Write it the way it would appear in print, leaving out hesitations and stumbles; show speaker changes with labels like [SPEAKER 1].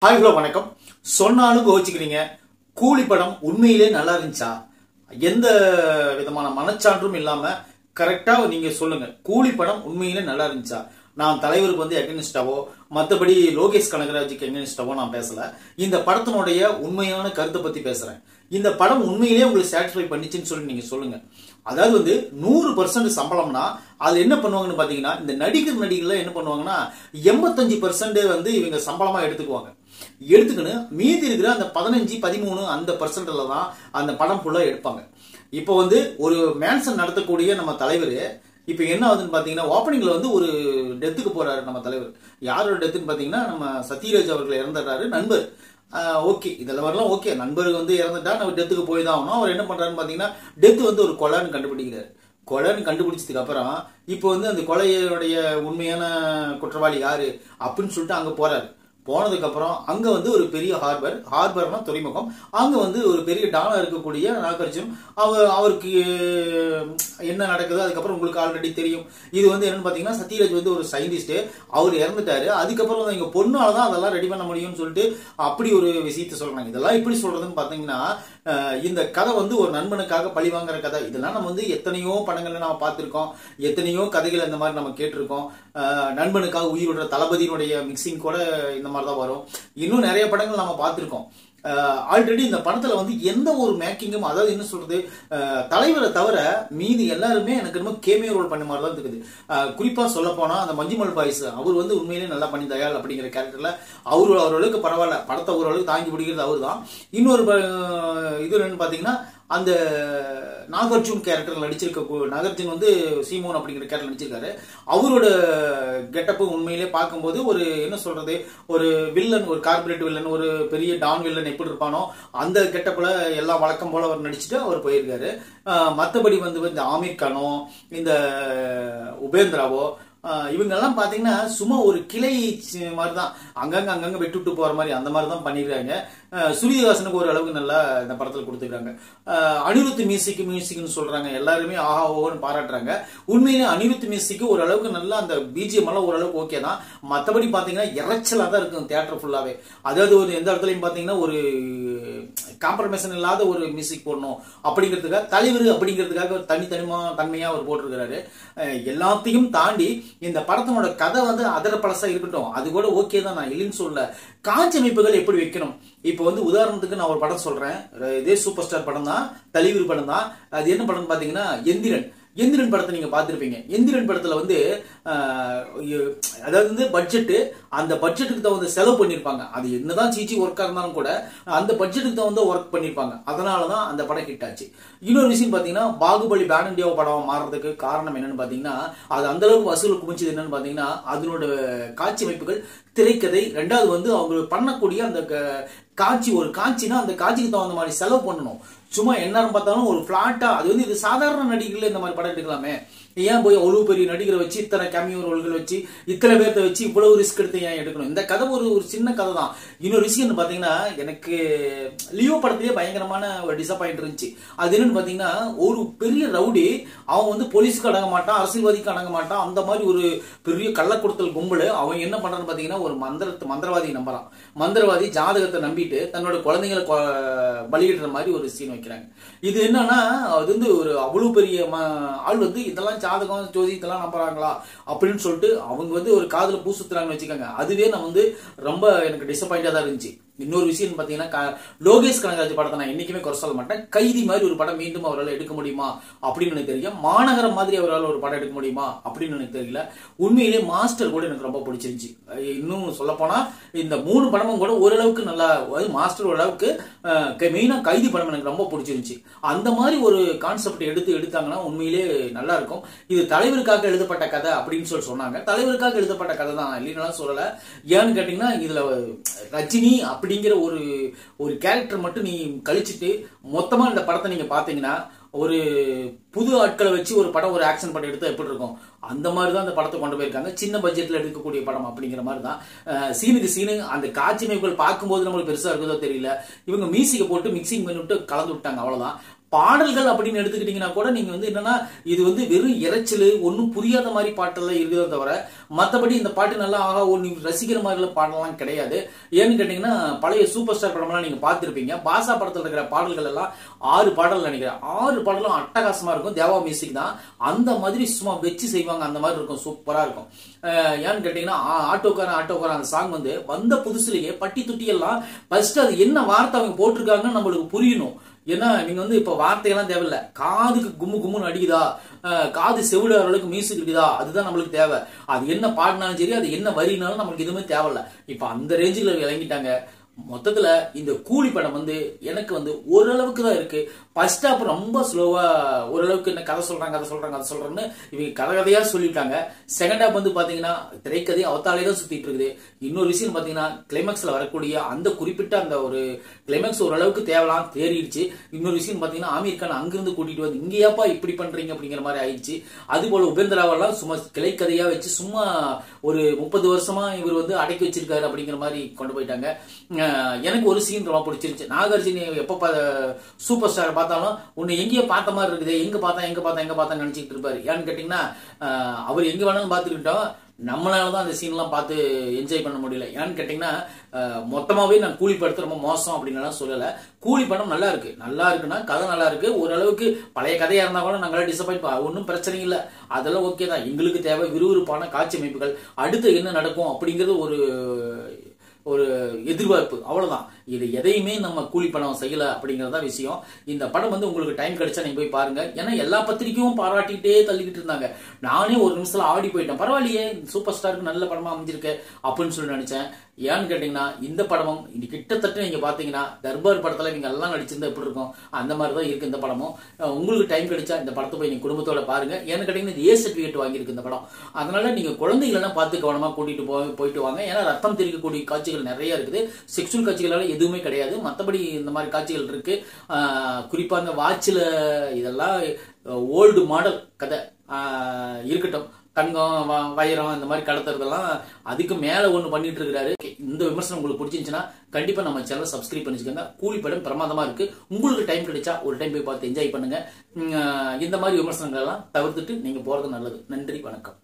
[SPEAKER 1] Hi hello வணக்கம். சொன்னாலும் கோச்சிக்கிறீங்க. கூலி படம் உண்மையிலே நல்லா இருந்துச்சா? எந்த விதமான மனச்சான்றும் இல்லாம கரெக்டா நீங்க சொல்லுங்க. கூலி படம் உண்மையிலே நல்லா இருந்துச்சா? நான் தலைவருக்கு வந்து எகனிஸ்டாவோ மற்றபடி லோகேஷ் கனகராஜுக்கு எகனிஸ்டாவோ நான் பேசல. இந்த படத்தினுடைய உண்மையான கருத்தை பத்தி பேசுறேன். இந்த படம் உண்மையிலேயே உங்களுக்கு சாட்டிஸ்ஃபை பண்ணிச்சுன்னு சொல்லி நீங்க சொல்லுங்க. அதாவது வந்து 100% சம்பளம்னா அது என்ன பண்ணுவாங்கன்னு பாத்தீங்கன்னா, இந்த நடிகர்ல என்ன பண்ணுவாங்கன்னா 85% வந்து இவங்க சம்பளமா எடுத்துக்குவாங்க. எடுத்துக்கின்னு மீதி இருக்கிற அந்த 15-13 அந்த பர்சன்ட்ல தான் அந்த படம் ஃபுல்லா எடுப்பாங்க. இப்போ வந்து ஒரு மேன்சன் நடத்தக்கூடிய நம்ம தலைவர் இப்ப என்ன ஆகுதுன்னு பாத்தீங்கன்னா, ஓப்பனிங்ல வந்து ஒரு டெத்துக்கு போறாரு நம்ம தலைவர். யாரோட டெத்துன்னு பாத்தீங்கன்னா, நம்ம சத்யராஜ் அவர்கள் இறந்துட்டாரு. நண்பர் ஓகே, இதெல்லாம் வரலாம் ஓகே. நண்பர் வந்து இறந்துட்டா நம்ம டெத்துக்கு போய் தான் ஆகணும். அவர் என்ன பண்றாருன்னு பாத்தீங்கன்னா, டெத்து வந்து ஒரு கொலைன்னு கண்டுபிடிக்கிறாரு. கொலைன்னு கண்டுபிடிச்சதுக்கு அப்புறம் இப்போ வந்து அந்த கொலையுடைய உண்மையான குற்றவாளி யாரு அப்படின்னு சொல்லிட்டு அங்க போறாரு. போனதுக்கு அப்புறம் அங்க வந்து ஒரு பெரிய ஹார்பர்னா துறைமுகம். அங்க வந்து ஒரு பெரிய டானா இருக்கக்கூடிய நாகார்ஜுன் அவருக்கு என்ன நடக்குது அதுக்கப்புறம் உங்களுக்கு ஆல்ரெடி தெரியும். இது வந்து என்னன்னு பாத்தீங்கன்னா, சத்யராஜ் வந்து ஒரு சயின்டிஸ்ட், அவர் இறந்துட்டாரு. அதுக்கப்புறம் எங்க பொண்ணாலதான் அதெல்லாம் ரெடி பண்ண முடியும்னு சொல்லிட்டு அப்படி ஒரு விஷயத்த சொல்றாங்க. இதெல்லாம் எப்படி சொல்றதுன்னு பாத்தீங்கன்னா, இந்த கதை வந்து ஒரு நண்பனுக்காக பழி வாங்குற கதை. இதெல்லாம் நம்ம வந்து எத்தனையோ படங்கள்ல நம்ம பார்த்திருக்கோம், எத்தனையோ கதைகள் இந்த மாதிரி நம்ம கேட்டிருக்கோம். நண்பனுக்காக உயிர் விடுற தளபதியினுடைய மிக்சிங் கூட இந்த மாதிரி தான் வரும். இன்னும் நிறைய படங்கள் நம்ம பார்த்திருக்கோம். ஆல்ரெடி இந்த படத்துல வந்து எந்த ஒரு மேக்கிங்கும், அதாவது என்ன சொல்றது, தலைவரை தவிர மீதி எல்லாருமே எனக்கு ரொம்ப கேமியோ ரோல் பண்ண மாதிரி தான் இருக்குது. குறிப்பா சொல்ல போனா அந்த மஞ்சுமல் பாய்ஸ் அவர் வந்து உண்மையிலேயே நல்லா பண்ணி தயாள் அப்படிங்கிற கேரக்டர்ல அவரளவுக்கு பரவாயில்ல, படத்தை ஓரளவுக்கு தாங்கி பிடிக்கிறது அவர் தான். இன்னொரு இது என்னன்னு பாத்தீங்கன்னா, அந்த நாகார்ஜுன் கேரக்டர் நடிச்சிருக்க நாகார்ஜுன் வந்து சீமோன் அப்படிங்கிற கேரக்டர் நடிச்சிருக்காரு. அவரோட கெட்டப்பு உண்மையிலே பார்க்கும்போது ஒரு என்ன சொல்றது, ஒரு வில்லன், ஒரு கார்பரேட் வில்லன், ஒரு பெரிய டான் வில்லன் எப்படி இருப்பானோ அந்த கெட்டப்புல எல்லாம் வழக்கம் போல அவர் நடிச்சுட்டு அவர் போயிருக்காரு. மற்றபடி வந்து இந்த ஆமீர் கானோ இந்த உபேந்திராவோ இவங்கெல்லாம் பாத்தீங்கன்னா சும்மா ஒரு கிளை மாதிரிதான், அங்கங்க விட்டு போற மாதிரி அந்த மாதிரி தான் பண்ணிருக்காங்க. சுருதிஹாசனுக்கு ஒரு அளவுக்கு நல்லா இந்த படத்துல கொடுத்துருக்காங்க. அனிருத் மியூசிக்னு சொல்றாங்க, எல்லாருமே ஆஹா ஓன்னு பாராட்டுறாங்க. உண்மையிலே அனிருத் மியூசிக் ஒரு அளவுக்கு நல்லா, அந்த பிஜிஎம் எல்லாம் ஓரளவுக்கு ஓகே தான். மற்றபடி பாத்தீங்கன்னா இறைச்சலா தான் இருக்கும் தியேட்டர் ஃபுல்லாவே. அதாவது ஒரு எந்த இடத்துலயும் பாத்தீங்கன்னா ஒரு காம்ப்ரமைசன் இல்லாத ஒரு மியூசிக் போடணும் அப்படிங்கிறதுக்காக, தலைவர் அப்படிங்கிறதுக்காக தனித்தன்மையா அவர் போட்டிருக்கிறாரு. எல்லாத்தையும் தாண்டி இந்த படத்தினோட கதை வந்து அதர பழசா இருக்கட்டும், அது கூட ஓகே தான், நான் இல்லைன்னு சொல்ல. காட்சி அமைப்புகள் எப்படி வைக்கணும். இப்ப வந்து உதாரணத்துக்கு நான் ஒரு படம் சொல்றேன், இதே சூப்பர் ஸ்டார் படம் தான், தலைவர் படம் தான். அது என்ன படம் பாத்தீங்கன்னா எந்திரன் படத்தை நீங்க பாத்திருப்பீங்க. எந்திரன் படத்துல வந்து அதாவது வந்து பட்ஜெட், அந்த பட்ஜெட்டுக்கு தகுந்த செலவு பண்ணிருப்பாங்க. அது என்னதான் சிஜி ஒர்க்கா இருந்தாலும் கூட அந்த பட்ஜெட்டுக்கு தகுந்த ஒர்க் பண்ணிருப்பாங்க. அதனாலதான் அந்த படம் ஹிட் ஆச்சு. இன்னொரு விஷயம் பாத்தீங்கன்னா, பாகுபலி பேன் இண்டியா படம் மாறுறதுக்கு காரணம் என்னன்னு பாத்தீங்கன்னா, அது அந்த அளவுக்கு வசூல் குமிச்சது என்னன்னு பாத்தீங்கன்னா, அதனோட காட்சி அமைப்புகள், திரைக்கதை, ரெண்டாவது வந்து அவங்க பண்ணக்கூடிய அந்த காட்சி, ஒரு காட்சினா அந்த காட்சிக்கு தகுந்த மாதிரி செலவு பண்ணணும். சும்மா என்ன பார்த்தாலும் ஒரு பிளாட்டா, அது வந்து இது சாதாரண நடிகர்கள் இந்த மாதிரி படம் எடுக்கலாமே, ஏன் போய் அவ்வளவு பெரிய நடிகரை வச்சு இத்தனை கேமியோ ரோல்கள் வச்சு இத்தனை பேர்த்த வச்சு இவ்வளவு ரிஸ்க் எடுத்து ஏன் எடுக்கணும்? இந்த கதை ஒரு சின்ன கதை தான். இன்னொரு விஷயம் பாத்தீங்கன்னா, எனக்கு லியோ படத்திலேயே பயங்கரமான ஒரு டிசப்பாயிண்ட் இருந்துச்சு. அது என்னன்னு பாத்தீங்கன்னா, ஒரு பெரிய ரவுடி, அவன் வந்து போலீஸுக்கு அடங்க மாட்டான், அரசியல்வாதிக்கு அடங்க மாட்டான், அந்த மாதிரி ஒரு பெரிய கள்ளக்குடுத்தல் கும்பல். அவன் என்ன பண்றான்னு பாத்தீங்கன்னா, ஒரு மந்திரவாதி நம்புறான். மந்திரவாதி ஜாதகத்தை நம்பிட்டு தன்னோட குழந்தைங்களை பலியிடுற மாதிரி ஒரு சீன் வைக்கிறாங்க. இது என்னன்னா, அது வந்து ஒரு அவ்வளவு பெரிய ஆள் வந்து இதெல்லாம் ஜாதகம் ஜோதி இதெல்லாம் நம்புறாங்களா அப்படின்னு சொல்லிட்டு அவங்க வந்து ஒரு காதுல பூ சுத்துறாங்கன்னு வச்சுக்கோங்க. அதுவே நான் வந்து ரொம்ப எனக்கு டிசப்பாயிண்டா தான் இருந்துச்சு. இன்னொரு விஷயம் பாத்தீங்கன்னா, லோகேஷ் கனகராஜ் படத்தை நான் என்னைக்குமே குறை சொல்ல மாட்டேன். கைதி மாதிரி ஒரு படம் மீண்டும் அவரால் எடுக்க முடியுமா அப்படின்னு எனக்கு தெரியும். மாநகரம் மாதிரி அவரால் ஒரு படம் எடுக்க முடியுமா அப்படின்னு எனக்கு தெரியல. உண்மையிலே மாஸ்டர் கூட எனக்கு ரொம்ப பிடிச்சிருந்துச்சு. இன்னும் சொல்ல போனா இந்த 3 படமும் கூட ஓரளவுக்கு நல்லா, மாஸ்டர் ஓரளவுக்கு, மெயினா கைதி படம் எனக்கு ரொம்ப பிடிச்சிருந்துச்சு. அந்த மாதிரி ஒரு கான்செப்ட் எடுத்தாங்கன்னா உண்மையிலே நல்லா இருக்கும். இது தலைவருக்காக எழுதப்பட்ட கதை அப்படின்னு சொன்னாங்க. தலைவருக்காக எழுதப்பட்ட கதை தான், இல்லைன்னு சொல்லல. ஏன்னு கேட்டீங்கன்னா, இதுல ரஜினி அப்படிங்கிற ஒரு கேரக்டர் மட்டும் நீ கழிச்சிட்டு மொத்தமா இந்த படத்தை நீங்க பாத்தீங்கன்னா, ஒரு புது ஆட்களை வச்சு ஒரு படம், ஒரு ஆக்ஷன் படம் எடுத்தா எப்படி இருக்கும், அந்த மாதிரி தான் அந்த படத்தை கொண்டு போயிருக்காங்க. சின்ன பட்ஜெட்ல எடுக்கக்கூடிய படம் அப்படிங்கிற மாதிரி தான். சீனுக்கு சீனு அந்த காட்சி அமைப்புகள் பார்க்கும்போது நம்மளுக்கு பெருசா இருக்குதோ தெரியல. இவங்க மியூசிக்கை போட்டு மிக்சிங் பண்ணிவிட்டு கலந்து விட்டாங்க, அவ்வளவுதான். பாடல்கள் அப்படின்னு எடுத்துக்கிட்டீங்கன்னா கூட நீங்க வந்து என்னன்னா இது வந்து வெறும் இறைச்சல் ஒன்னும் புரியாத மாதிரி பாட்டெல்லாம் இருக்குதோ தவிர மற்றபடி இந்த பாட்டு நல்லா ஆகா நீங்க ரசிக்கிற மாதிரி பாடலாம் கிடையாது. ஏன்னு கேட்டீங்கன்னா பழைய சூப்பர் ஸ்டார் படம்லாம் நீங்க பார்த்திருப்பீங்க. பாசா படத்துல இருக்கிற பாடல்கள் எல்லாம் 6 பாடல் நினைக்கிறேன். 6 பாடலும் அட்டகாசமா இருக்கும். தேவா மியூசிக் தான். அந்த மாதிரி சும்மா வச்சு செய்வாங்க. அந்த மாதிரி இருக்கும். சூப்பரா இருக்கும். ஏன்னு கேட்டீங்கன்னா ஆட்டோக்காரன் அந்த சாங் வந்து வந்த புதுசுலயே பட்டி துட்டி எல்லாம் ஃபர்ஸ்ட் அது என்ன வார்த்தை அவங்க போட்டிருக்காங்கன்னு நம்மளுக்கு புரியணும். ஏன்னா நீங்க வந்து இப்ப வார்த்தையெல்லாம் தேவையில்ல, காதுக்கு கும்முன்னு அடிக்குதா, காது செவிட அளவுக்கு மியூசிக் இருக்குதா, அதுதான் நம்மளுக்கு தேவை. அது என்ன பாடினாலும் சரி, அது என்ன வரினாலும் நம்மளுக்கு எதுவுமே தேவையில்ல. இப்ப அந்த ரேஞ்சுல இறங்கிட்டாங்க. மொத்தத்துல இந்த கூலி படம் வந்து எனக்கு வந்து ஓரளவுக்கு தான் இருக்கு. ஃபர்ஸ்ட் ஹாப் ரொம்ப ஸ்லோவா, ஓரளவுக்கு என்ன கதை சொல்றாங்கன்னு இவங்க கதையா சொல்லிட்டாங்க. செகண்ட் ஹாப் வந்து பாத்தீங்கன்னா திரைக்கதை அவத்தாலே தான் சுத்திட்டு இருக்குது. இன்னொரு விஷயம் பாத்தீங்கன்னா கிளைமேக்ஸ்ல வரக்கூடிய அந்த குறிப்பிட்ட அந்த ஒரு கிளைமேக்ஸ் ஓரளவுக்கு தேவலாம் தேறிடுச்சு. இன்னொரு விஷயம் பாத்தீங்கன்னா ஆமீர் கான் அங்கிருந்து கூட்டிட்டு வந்து இங்கேயாப்பா இப்படி பண்றீங்க அப்படிங்கிற மாதிரி ஆயிடுச்சு. அது போல உபேந்திராவெல்லாம் சும்மா கிளைக்கதையா வச்சு சும்மா ஒரு 30 வருஷமா இவர் வந்து அடக்கி வச்சிருக்காரு அப்படிங்கிற மாதிரி கொண்டு போயிட்டாங்க. எனக்கு ஒரு சீன் ரொம்ப பிடிச்சிருச்சு. நாகார்ஜுன எப்ப சூப்பர் ஸ்டார் பார்த்தாலும் உன்னை எங்கேயோ பார்த்த மாதிரி இருக்குது, எங்க பார்த்தா நினைச்சிட்டு இருப்பாரு. ஏன்னு கேட்டீங்கன்னா அவர் எங்க வேணாலும் பார்த்துக்கிட்டோம், நம்மளாலதான் அந்த சீன் எல்லாம் பார்த்து என்ஜாய் பண்ண முடியல. ஏன்னு கேட்டீங்கன்னா மொத்தமாவே நான் கூலி படத்தை ரொம்ப மோசம் அப்படின்னு சொல்லல. கூலி படம் நல்லா இருக்குன்னா கதை நல்லா இருக்கு. ஓரளவுக்கு பழைய கதையா இருந்தா கூட நாங்களாம் டிசப்பாயிண்ட், ஒன்னும் பிரச்சனை இல்லை, அதெல்லாம் ஓகே தான். எங்களுக்கு தேவை விறுவிறுப்பான காட்சி அமைப்புகள், அடுத்து என்ன நடக்கும் அப்படிங்கிறது ஒரு எதிர்பார்ப்பு, அவ்வளவுதான். இது எதையுமே நம்ம கூலி படம் செய்யல அப்படிங்கறதா விஷயம். இந்த படம் வந்து உங்களுக்கு டைம் கிடைச்சா நீங்க போய் பாருங்க. ஏன்னா எல்லா பத்திரிக்கையும் பாராட்டிட்டே தள்ளிக்கிட்டு இருந்தாங்க. நானே ஒரு நிமிஷத்துல ஆடி போயிட்டேன். பரவாயில்லையே சூப்பர் ஸ்டாருக்கு நல்ல படமா அமைஞ்சிருக்கு அப்படின்னு சொல்லி நினைச்சேன். ஏன்னு கேட்டீங்கன்னா இந்த படமும் கிட்டத்தட்ட நீங்க பாத்தீங்கன்னா தர்பார் படத்துல நீங்க எல்லாம் நடிச்சிருந்தா எப்படி இருக்கும் அந்த மாதிரிதான் இருக்கு இந்த படமும். உங்களுக்கு டைம் கிடைச்சா இந்த படத்தை போய் நீங்க குடும்பத்தோட பாருங்க. ஏன்னு கேட்டீங்கன்னா ஏ சர்டிபிகேட் வாங்கியிருக்கு இந்த படம். அதனால நீங்க குழந்தைகளெல்லாம் பார்த்து கவனமா கூட்டிட்டு போயிட்டு வாங்க. ஏன்னா ரத்தம் தெரிவிக்கக்கூடிய காட்சிகள் நிறைய இருக்குது. செக்ஷுவல் காட்சிகளால எதுவுமே கிடையாது. மற்றபடி இந்த மாதிரி காட்சிகள் இருக்கு. குறிப்பா அந்த வாட்சில இதெல்லாம் ஓல்டு மாடல் கதை இருக்கட்டும். தங்கம் வைரம் இந்த மாதிரி கடத்துறதெல்லாம் அதுக்கு மேல ஒண்ணு பண்ணிட்டு இருக்கிறாரு. இந்த விமர்சனம் உங்களுக்கு பிடிச்சிருந்துச்சுன்னா கண்டிப்பா நம்ம சேனல் சப்ஸ்கிரைப் பண்ணிச்சுக்கோங்க. கூலி படம் பிரமாதமா இருக்கு. உங்களுக்கு டைம் கிடைச்சா ஒரு டைம் போய் பார்த்து என்ஜாய் பண்ணுங்க. இந்த மாதிரி விமர்சனங்கள் எல்லாம் தவிர்த்துட்டு நீங்க போறது நல்லது. நன்றி, வணக்கம்.